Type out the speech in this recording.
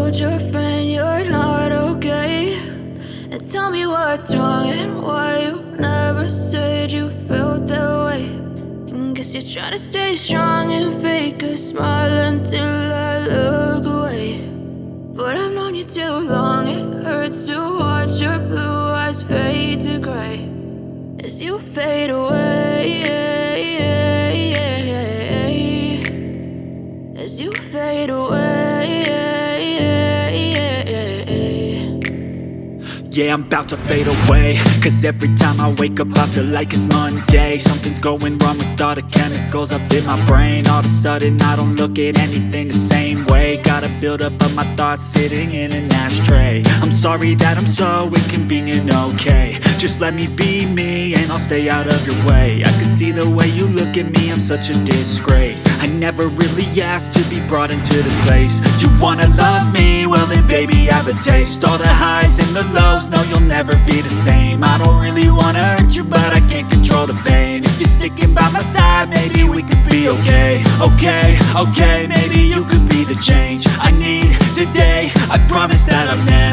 told your friend you're not okay, and tell me what's wrong and why you never said you felt that way. And guess you're trying to stay strong and fake a smile until I look away. But I've known you too long, it hurts to watch your blue eyes fade to gray as you fade away, as you fade away. Yeah, I'm about to fade away, cause every time I wake up I feel like it's Monday. Something's going wrong with all the chemicals up in my brain. All of a sudden I don't look at anything the same way. Got a build up of my thoughts sitting in an ashtray. I'm sorry that I'm so inconvenient, okay. Just let me be me and I'll stay out of your way. I can see the way you look at me, I'm such a disgrace. I never really asked to be brought into this place. You wanna love me? Well then baby have a taste. All the highs and the lows, no, you'll never be the same. I don't really wanna hurt you, but I can't control the pain. If you're sticking by my side, maybe we could be okay. Okay, maybe you could be the change I need today. I promise that I've never